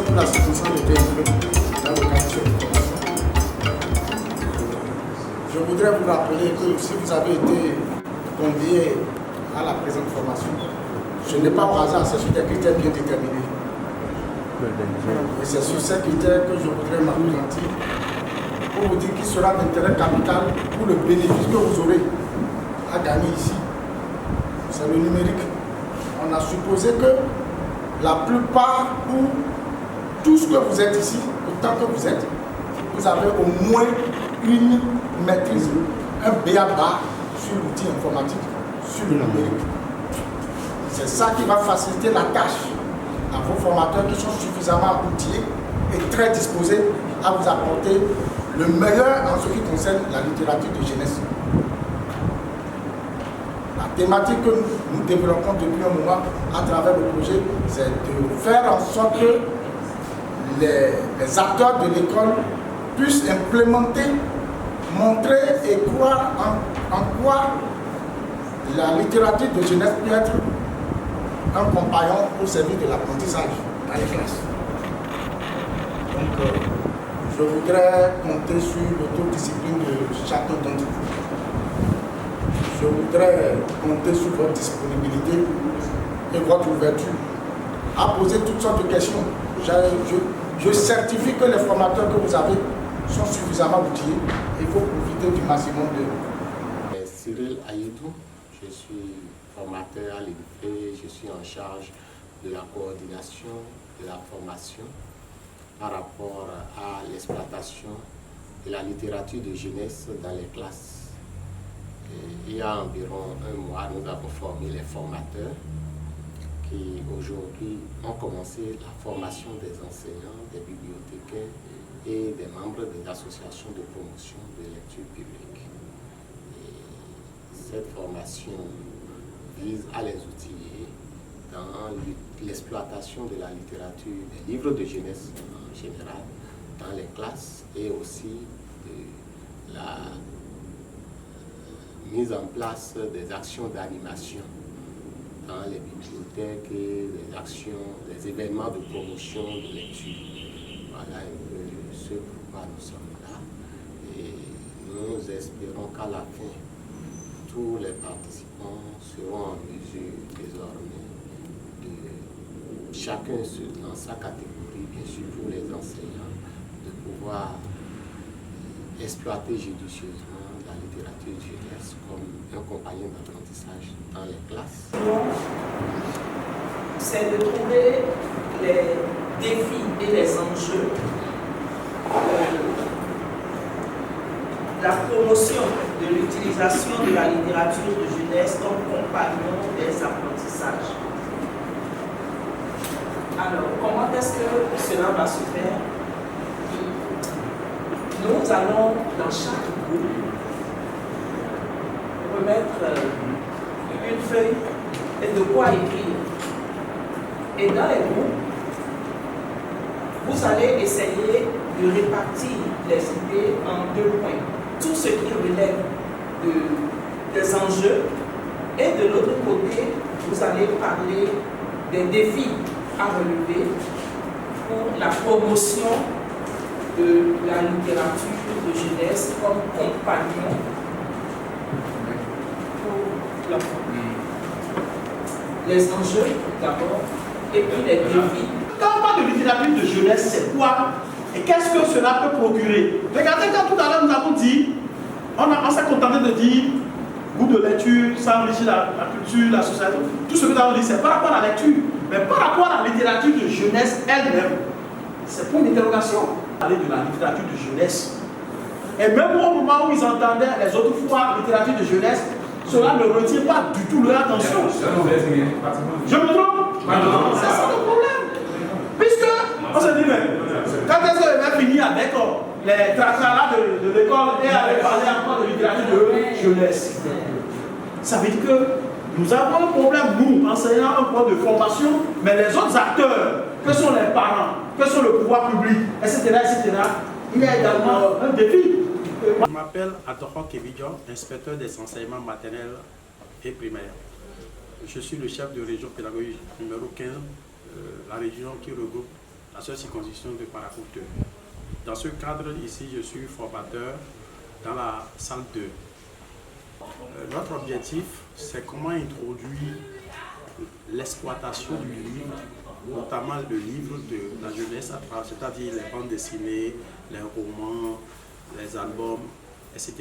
pour la situation de TNP dans le cadre de cette formation. Je voudrais vous rappeler que si vous avez été convié à la présente formation, ce n'est pas au hasard, c'est sur des critères bien déterminés. Et c'est sur ces critères que je voudrais m'appesantir pour vous dire qu'il sera d'intérêt capital pour le bénéfice que vous aurez à gagner ici. C'est le numérique. On a supposé que la plupart ou tout ce que vous êtes ici, autant que vous êtes, vous avez au moins une maîtrise, un b.a.-ba sur l'outil informatique, sur le numérique. C'est ça qui va faciliter la tâche à vos formateurs qui sont suffisamment outillés et très disposés à vous apporter le meilleur en ce qui concerne la littérature de jeunesse. La thématique que nous développons depuis un moment à travers le projet, c'est de faire en sorte que les acteurs de l'école puissent implémenter, montrer et croire en quoi la littérature de jeunesse peut être un compagnon au service de l'apprentissage dans les classes. Donc, je voudrais compter sur l'autodiscipline de chacun d'entre vous. Je voudrais compter sur votre disponibilité et votre ouverture à poser toutes sortes de questions. Je certifie que les formateurs que vous avez sont suffisamment outillés et il faut profiter du maximum de vous. Cyril Ayedou, je suis formateur à l'INFE, je suis en charge de la coordination de la formation par rapport à l'exploitation de la littérature de jeunesse dans les classes. Et il y a environ un mois, nous avons formé les formateurs qui aujourd'hui ont commencé la formation des enseignants, des bibliothécaires et des membres des associations de promotion de lecture publique. Et cette formation vise à les outiller dans l'exploitation de la littérature, des livres de jeunesse en général, dans les classes et aussi de la mise en place des actions d'animation dans les bibliothèques et les événements de promotion de lecture. Voilà un peu ce pourquoi nous sommes là. Et nous espérons qu'à la fin, tous les participants seront en mesure désormais de, chacun dans sa catégorie, bien sûr pour les enseignants, de pouvoir exploiter judicieusement la littérature jeunesse comme un compagnon d'apprentissage dans les classes. C'est de trouver les défis et les enjeux, la promotion de l'utilisation de la littérature de jeunesse comme compagnon des apprentissages. Alors, comment est-ce que cela va se faire? Nous allons, dans chaque groupe, remettre une feuille et de quoi écrire. Et dans les groupes, vous allez essayer de répartir les idées en 2 points. Tout ce qui relève des enjeux et de l'autre côté, vous allez parler des défis à relever pour la promotion de la littérature de jeunesse comme compagnon pour l'enfant. Les enjeux d'abord et puis les défis. Quand on parle de littérature de jeunesse, c'est quoi et qu'est-ce que cela peut procurer? Regardez, quand tout à l'heure nous avons dit, on s'est contenté de dire goût de lecture, ça enrichit la culture, la société. Tout ce que nous avons dit, c'est par rapport à la lecture, mais par rapport à la littérature de jeunesse elle-même. C'est pour une interrogation. Parler de la littérature de jeunesse. Et même au moment où ils entendaient les autres fois littérature de jeunesse, cela ne retient pas du tout leur attention. Je me trompe? C'est ça le problème. Puisque, on se dit, mais quand est-ce qu'on va finir avec les tracas de l'école et avec parler encore de littérature de jeunesse? Ça veut dire que nous avons un problème, nous, enseignants, un problème de formation, mais les autres acteurs, que sont les parents, que sont le pouvoir public, etc., il y a également un défi. Je m'appelle Atoko Kebidjo, inspecteur des enseignements maternels et primaires. Je suis le chef de région pédagogique numéro 15, la région qui regroupe la seule circonscription de Paracourt. Dans ce cadre, ici, je suis formateur dans la salle 2. Notre objectif, c'est comment introduire l'exploitation du livre, notamment le livre de la jeunesse, c'est-à-dire les bandes dessinées, les romans, les albums, etc.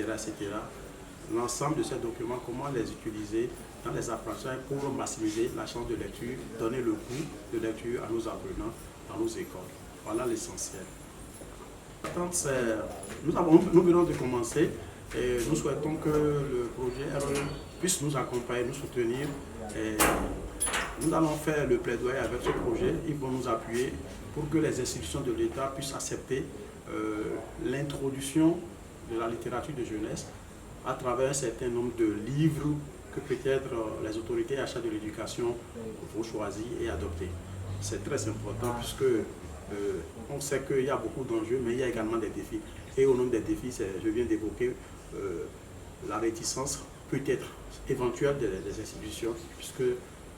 L'ensemble de ces documents, comment les utiliser dans les apprentissages pour maximiser la chance de lecture, donner le goût de lecture à nos apprenants dans nos écoles. Voilà l'essentiel. Nous venons de commencer et nous souhaitons que le projet RE puisse nous accompagner, nous soutenir. Et nous allons faire le plaidoyer avec ce projet. Ils vont nous appuyer pour que les institutions de l'État puissent accepter l'introduction de la littérature de jeunesse à travers un certain nombre de livres que peut-être les autorités achats de l'éducation vont choisir et adopter. C'est très important puisque on sait qu'il y a beaucoup d'enjeux, mais il y a également des défis. Et au nom des défis, je viens d'évoquer la réticence peut-être éventuelle des institutions, puisque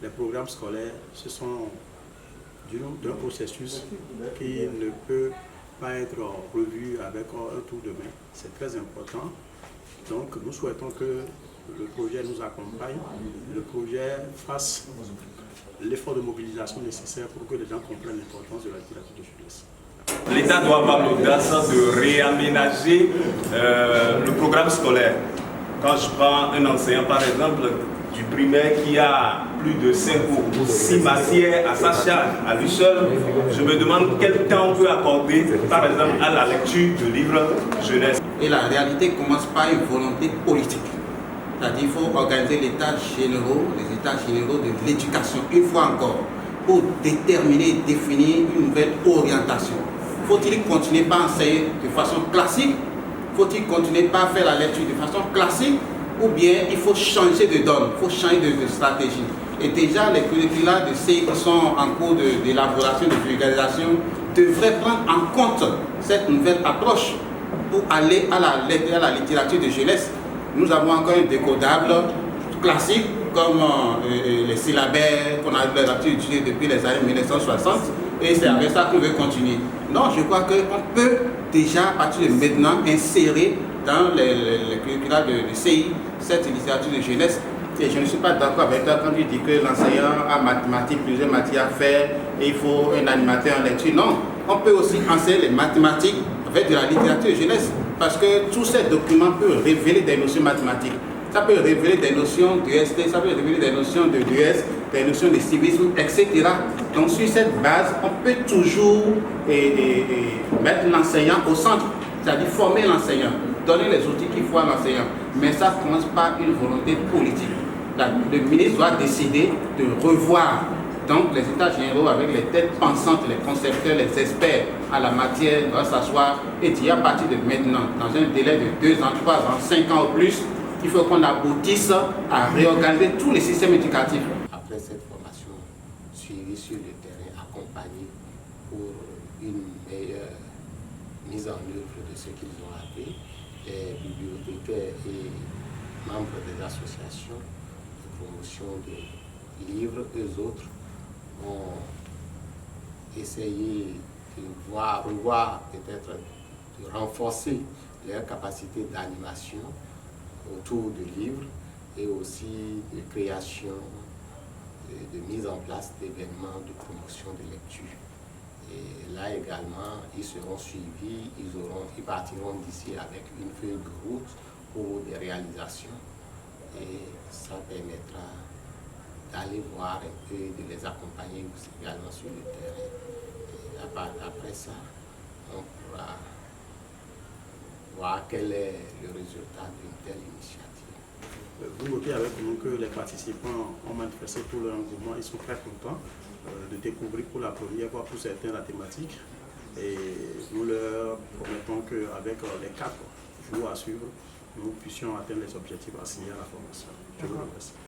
les programmes scolaires, ce sont d'un processus qui ne peut pas être revu avec un tour de main. C'est très important. Donc nous souhaitons que le projet nous accompagne, le projet fasse l'effort de mobilisation nécessaire pour que les gens comprennent l'importance de la littérature de jeunesse. L'État doit avoir l'audace de réaménager le programme scolaire. Quand je prends un enseignant par exemple du primaire qui a plus de 5 ou 6 matières à sa charge, à lui seul, je me demande quel temps on peut accorder par exemple à la lecture de livres jeunesse. Et la réalité commence par une volonté politique. C'est-à-dire qu'il faut organiser les états généraux de l'éducation, une fois encore, pour déterminer et définir une nouvelle orientation. Faut-il continuer par enseigner de façon classique? Faut-il continuer par faire la lecture de façon classique? Ou bien il faut changer de donne, il faut changer de stratégie. Et déjà, les curricula de CI qui sont en cours d'élaboration, de vulgarisation, devraient prendre en compte cette nouvelle approche pour aller à la littérature de jeunesse. Nous avons encore un décodable classique comme les syllabaires qu'on a l'habitude d'utiliser depuis les années 1960 et c'est avec ça qu'on veut continuer. Non, je crois qu'on peut déjà à partir de maintenant insérer dans les curricula de CI cette littérature de jeunesse. Et je ne suis pas d'accord avec toi quand tu dis que l'enseignant a mathématiques, plusieurs matières à faire et il faut un animateur en lecture. Non, on peut aussi enseigner les mathématiques avec de la littérature de jeunesse parce que tous ces documents peuvent révéler des notions mathématiques. Ça peut révéler des notions de ST, ça peut révéler des notions de DS, des notions de civisme, etc. Donc sur cette base, on peut toujours mettre l'enseignant au centre, c'est-à-dire former l'enseignant, donner les outils qu'il faut à l'enseignant. Mais ça commence par une volonté politique. Le ministre doit décider de revoir donc les états généraux avec les têtes pensantes, les concepteurs, les experts à la matière, doivent s'asseoir et dire à partir de maintenant, dans un délai de 2 ans, 3 ans, 5 ans ou plus, il faut qu'on aboutisse à réorganiser tous les systèmes éducatifs. Après cette formation suivie sur le terrain, accompagnée pour une meilleure mise en œuvre de ce qu'ils ont appris, les bibliothécaires et membres des associations de promotion de livres, eux autres, ont essayé de revoir, peut-être de renforcer leur capacité d'animation autour de livres et aussi de création, de mise en place d'événements de promotion de lecture. Et là également, ils seront suivis, ils partiront d'ici avec une feuille de route pour des réalisations et ça permettra d'aller voir un peu, de les accompagner aussi également sur le terrain. Et après ça, on pourra voir quel est le résultat d'une telle initiative. Vous notez avec nous que les participants ont manifesté pour leur engouement, ils sont très contents de découvrir pour la première fois pour certains la thématique. Et nous leur promettons qu'avec les 4 jours à suivre, nous puissions atteindre les objectifs assignés à la formation. Je vous remercie.